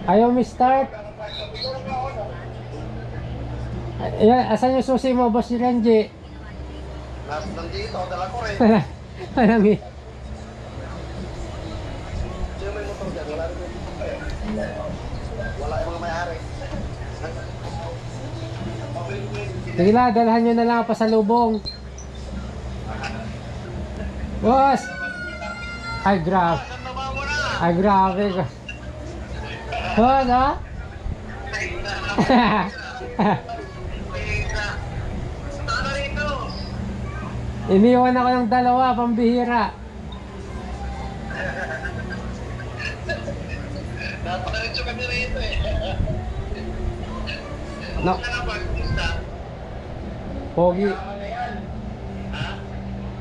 Ayaw mi start. Ayan, asan yung susi mo, boss Renji? Nandito, dala ko rin. Walang Sino may motor dyan? Wala rin. Wala yung mga may-ari. Sige na, dalhan nyo na lang pa sa lubong. Boss! Ay, grabe. Ay, grabe. Boss, ha? Iniwan ako ng dalawa, pambihira. Napakaritso kami rito eh. No. Pogi.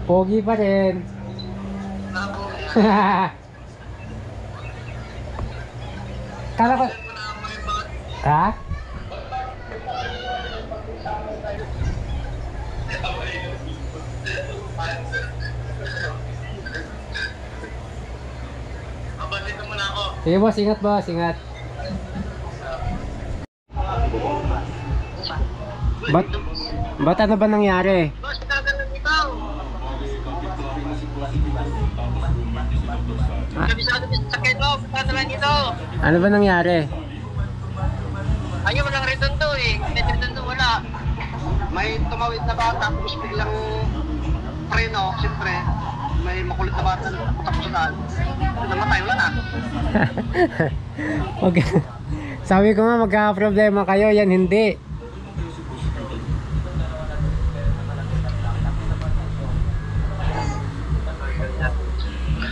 Pogi pa rin. Kala ko... Ha? Abandito mo na ako. Sige boss, ingat boss, ingat. Ba't ano ba nangyari? Boss, pinagalan ikaw. Kabisado sa sakit mo, pinagalan ito. Ano ba nangyari? Ayaw mo lang redondo eh. May redondo wala. May tumawid na bata, tapos biglang preno, siyempre. May makulit na bata na tapos sa daan. Namatay, wala na. Okay. Sabi ko nga magka-problema kayo, yan hindi.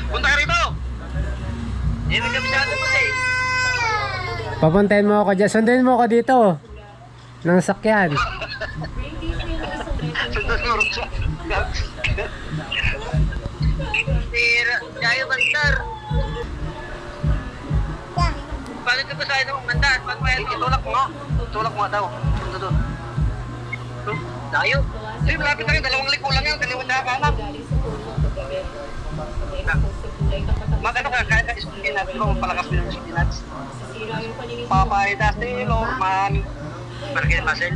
Punta ka rito! Hindi mo kabisado mo eh. Papuntahin mo ako dyan, sundin mo ako dito. Nang sakyan. Sundan mo rin siya. Tira, kaya bandar. Paano ito ba sa'yo ng bandar? Paano ba yan? Tulak mo nga. Tulak mo nga daw. Punta doon. Dayo. Sige, malapit na rin. 2 liko lang yan. Kaliwan na kanan. Magano ka? Kaya ka spinach. Di ba mapalakas mo yung spinach? Papay, dasti, Lorman. Bergen Masel.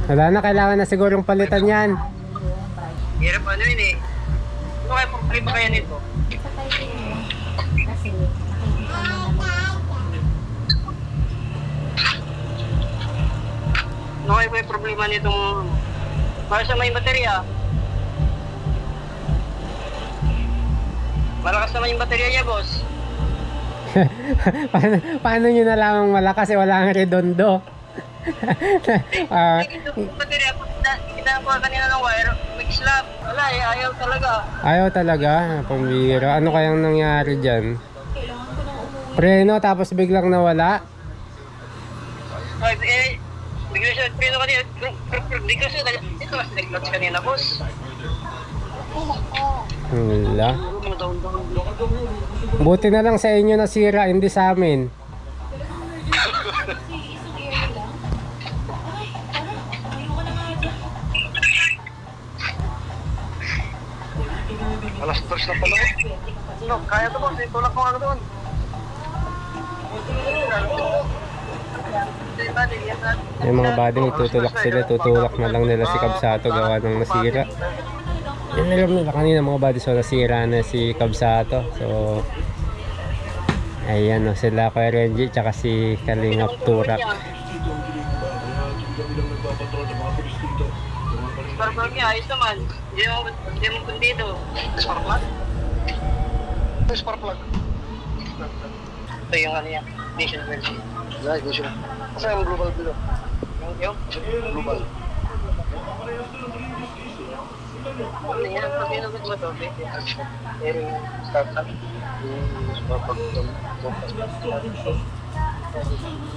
Wala na, kailangan na sigurong palitan yan. Hirap ano yun eh. Ano kaya problema kaya nito? Ano kaya may problema nitong... Para sa may baterya. Malakas naman yung baterya niya, boss. paano nyo nalamang malakas eh, wala ang redondo. Yung baterya, kita ko kanina ng wire, may slap. Wala eh, ayaw talaga. Ayaw talaga, pambira. Ano kayang nangyari dyan? Preno tapos biglang nawala? Ay, bigla siya, preno kanina. Bigla siya, ito mas nag-clutch kanina, boss. Wala. Buti na lang sa inyo nasira, hindi sa amin. Alas 3 na pala. No, kaya to boss, tulak mo ano doon. Yung mga bading tutulak sila, tutulak na lang nila si Kabsato gawa ng nasira. Yan alam nila kanina mga body, so nasira na si Kabsato. So ayan o, sila Kuya Renji tsaka si Kalingap Turak. Spark plug niya, ayos naman. Hindi mo kundido. Spark plug? Spark plug. Ito yung ano yan, Nation Energy. Yeah, Nation. Kasi yung global below. Yung? Global. Ano yan? Pag inabit mo ito, yung startup. Yung spark plug ito.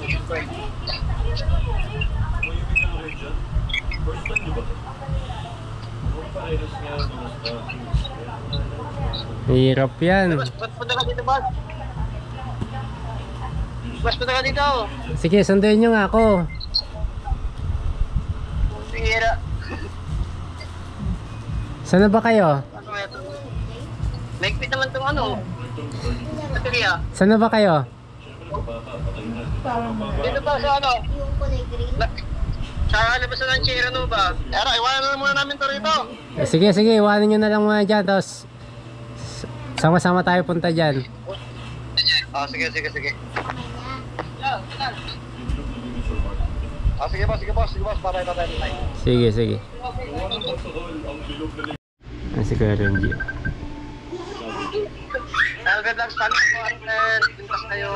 Nation Pride. Hirap yan. Mas punta ka dito, boss. Mas punta ka dito. Sige, sunduin nyo nga ako. Sira. Saan na ba kayo? Maigpit naman itong ano. Baterya. Saan na ba kayo? Dito ba sa ano? Sa labas na ng Chirano ba? Pero iwanan na muna namin ito rito. Sige, sige, iwanan nyo na lang muna dyan. Tapos, sama-sama tayo punta dyan. Sige. Sige boss. Patay. Sige, sige. Ayan si Kuya Renji. Good luck sa partner. Pintas kayo.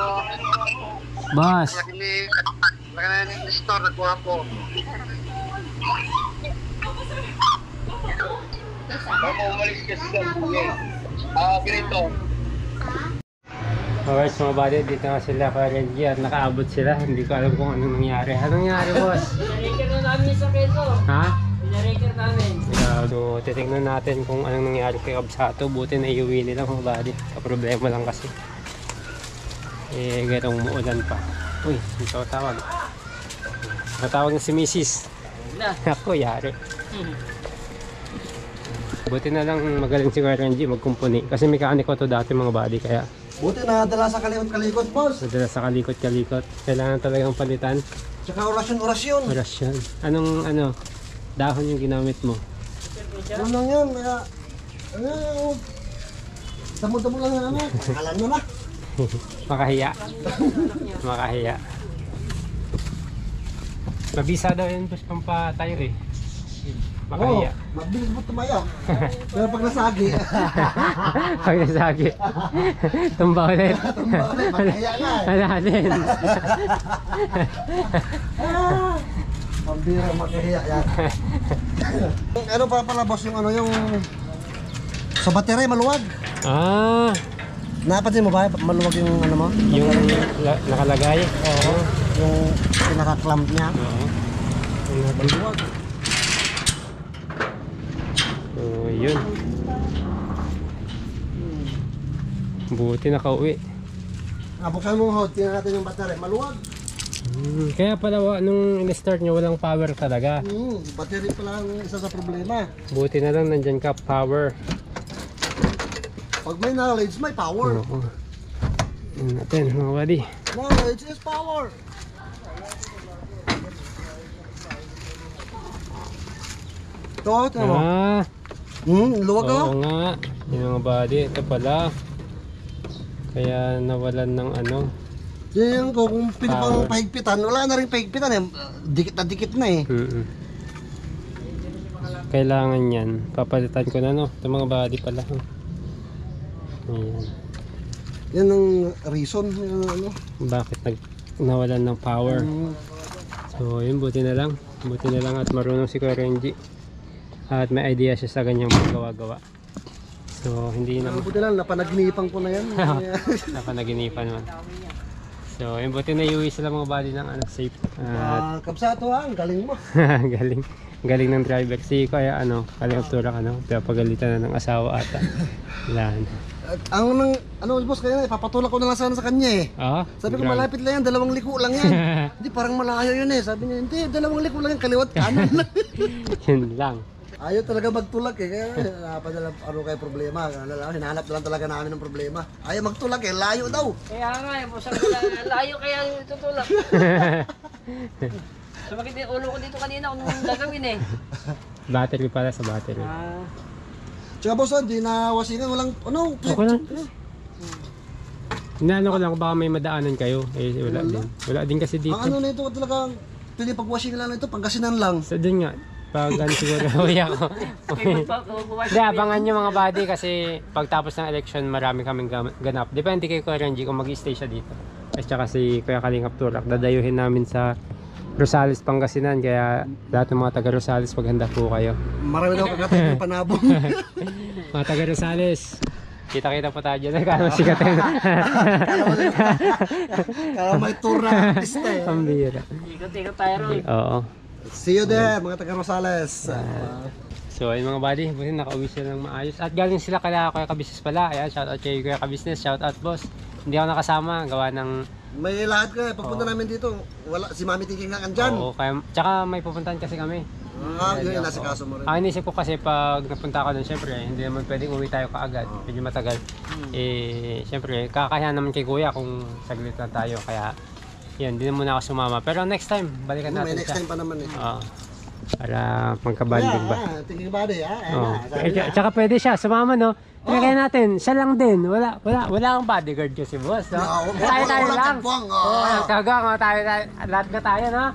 Boss! Lagi na yung store. Nagkuha po. Bago umalis kasi sa ganito. Alright mga buddy, dito na sila Kuya Renji at nakaabot sila. Hindi ko alam kung anong nangyari. Anong nangyari, boss? Pinareker na namin sa keso. Ha? Pinareker namin. So, titignan natin kung anong nangyari kay Kabsato. Buti na iuwi nila mga buddy. Kaproblema lang kasi. Gatong muulan pa. Uy, ito tawag. Natawag na si Mrs. Ako, yari. Buti na lang magaling si Kuya Renji magkumpuni. Kasi mekaniko to dati mga buddy. Kaya Buti na dala sa kalikot-kalikot, boss. madala sa kalikot-kalikot. Kailangan talagang palitan. Tsaka orasyon-orasyon. Orasyon. Anong dahon yung ginamit mo? Ano lang yan, kaya... Damo-damo lang yan, ano. Alam mo na. Makahiya. Makahiya. Mabisa daw yun, boss, pampatayo eh. Makahiya. Mabilis mo tumayo. Pero pag nasagi, Pag nasagi. Tumba ulit. tumba ulit, makahiya na eh. Wala din. Mabira, makahiya yan. Ano pa pala, boss, yung ano, yung... Sa baterya, maluwag. Ah, Napansin mo ba, maluwag yung ano mo? yung nakalagay. Oo. Yung pinaka-clamp niya. Oo. Maluwag. So, yun. Buti nakauwi. Buksan mo hot, tingnan natin yung baterya, maluwag. Kaya pala nung in-start nyo walang power talaga. Battery pala ang isa sa problema. Buti na lang nandyan ka power. Pag may knowledge, may power. Oo. Yun natin mga buddy. Knowledge is power. Ito, tingnan mo. Ah, Luwag ako. oo nga. Yung mga buddy, ito pala. Kaya nawalan ng ano. Yan ko, kung pinapang Power. pahigpitan, wala na rin pahigpitan eh. Dikit na eh. Kailangan yan. Papalitan ko na no. Ito mga body pala. Ayan. Yan ang reason. Yan ang ano. Bakit nawalan ng power. So yun, buti na lang. Buti na lang at marunong si Kuya Renji. At may idea siya sa ganyang paggawa-gawa. So hindi na Buti lang, napanaginipan ko na yan. napanaginipan man. So yun, buti na iuwi sila mga body ng ano, safe. At Kabsato ha, ang galing mo. galing. Galing ng driver. Si Kuya ano, kalingaptura ka no. Pinapagalitan na ng asawa ata. Wala na. Ano boss, kaya ipapatulak ko na lang sana sa kanya eh. Ah, Sabi ko grabe. malapit lang yan, 2 liko lang yan. Hindi, parang malayo yun eh. Sabi niya, hindi, 2 liko lang yan, kaliwat kanan lang. Yun lang. Ayaw talaga magtulak eh, kaya napadala ano kayo problema. Hinahanap na lang talaga namin ng problema. Ayaw magtulak eh, layo daw. Kaya nga, yung pusang layo kaya tutulak. Sumakit yung ulo ko dito kanina kung anong gagawin eh. Battery pala sa battery. Tsaka boss, hindi na wasingan, walang ano. Okay lang. Inaano ko lang baka may madaanan kayo. Eh wala din. Wala din kasi dito. Ang ano na ito talaga, pwede pag-washing lang ito, pangkasinan lang. So dun nga. Pag ano siguro uwi ako. Hindi, abangan nyo mga buddy kasi pagtapos ng election marami kaming ganap. Depende kay Kuya Renji kung mag-stay siya dito. At saka si Kuya Kalingap Turak. Dadayuhin namin sa Rosales, Pangasinan. Kaya lahat ng mga taga Rosales maghanda po kayo. Marami daw kagatay ng panabong. Mga taga Rosales. Kita-kita po tayo dyan. Kaya masikatin. Kaya may tour na artista eh. Pambira. Ikot-ikot tayo ron. Oo. See you there, mga taga Rosales. So ayun mga buddy, buti nakauwi sila ng maayos. At galing sila kaya Kuya Kabisnes pala. Ayan, shoutout kay Kuya Kabisnes, shoutout boss. Hindi ako nakasama, gawa ng... May lahat ka eh, pagpunta namin dito, wala, si Mami Tingking nga andyan. Oo, kaya, tsaka may pupuntahan kasi kami. Yun yung nasa kaso mo rin. Ang inisip ko kasi pag napunta ka doon, syempre, hindi naman pwedeng uwi tayo kaagad. Medyo matagal. Syempre, kakayahan naman kay kuya kung saglit lang tayo. Kaya, yan, hindi na muna ako sumama. Pero next time, balikan natin May next siya. time pa naman eh. Oo. Para magkabanding ba. Tingin ba di Oo. Tsaka pwede siya, sumama no. Kaya natin, siya lang din. Wala kang bodyguard kasi boss, no? Tayo lang. Oo, nagkagawang tayo. Lahat ka tayo, no?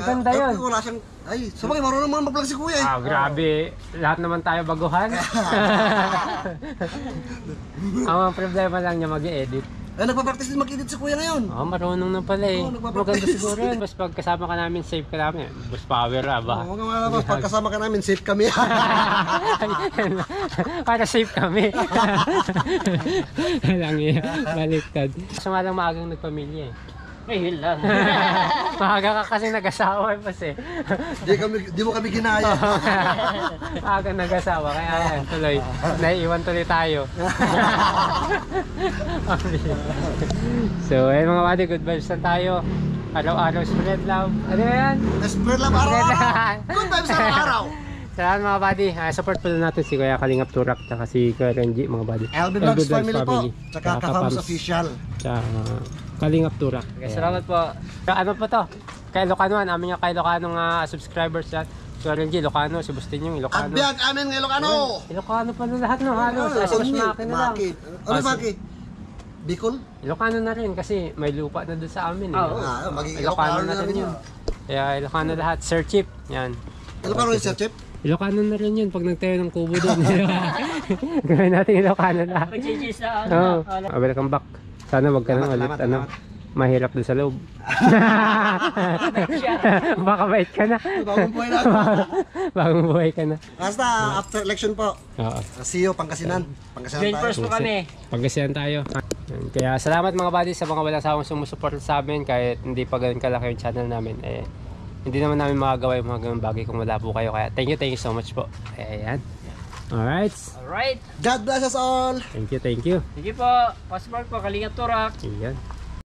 Ganda yun. Wala siyang, ay, sabagay, marunong naman mag-vlog si kuya eh. Grabe. Lahat naman tayo baguhan. Ang problema lang niya mag-edit. Ay, nagpa-practice din mag-edit si kuya ngayon. Marunong na pala eh. Oo, nagpa-practice. Maganda siguro yun. Basta pag kasama ka namin, safe ka namin. Boss power ba? Oo, mga labas, pagkasama ka namin, safe kami. Para safe kami. Lang yun. Baliktad. Gusto nga lang maagang nagpamilya eh. Ay, lang. Maaga ka kasi nag-asawa eh, boss eh. Di mo kami ginaya. Maaga nag-asawa, kaya yan, tuloy. Naiiwan tuloy tayo. So, ayun mga buddy, good vibes lang tayo. Araw-araw spread love. Ano yan? Spread love araw-araw. Good vibes araw-araw. Salamat mga buddy. Support pala natin si Kuya Kalingap Turak at si Kuya Renji mga buddy. LB Vlogs family po. Tsaka Kakams Official. Tsaka Kalingap Turak. Okay, salamat po. Ano po to? Kay Ilocano, amin yung kay Ilocano nga subscribers yan. Kuya Renji, Ilocano, si Bustin yung Ilocano. Agbyag amin ng Ilocano. Ilocano pa na lahat no, halos. Sa Maki na lang. Ano Maki? Bicol? Ilocano na rin kasi may lupa na doon sa amin. Oo. Magiging Ilocano na rin yun. Kaya Ilocano lahat. Sir Chip, yan. Ilocano rin Sir Chip? Ilocano na rin yun pag nagtayo ng kubo doon. Gawin natin Ilocano lahat. Pag-chis na Oo. Welcome back. Sana wag ka nang ulit mahirap doon sa loob. Baka bait ka na. Bagong buhay na. Bagong buhay ka na. Basta after election po. Oo. See you, Pangasinan. Pangasinan Join tayo. first po kami. Pagkasiyan tayo. Kaya salamat mga buddy sa mga walang sawang sumusuporta sa amin kahit hindi pa ganun kalaki yung channel namin. Hindi naman namin magagawa yung mga ganun bagay kung wala po kayo. Kaya thank you so much po. Ayan. Alright. Alright. God bless us all. Thank you. Sige po. Passport po. Kalingap Turak. Ayan.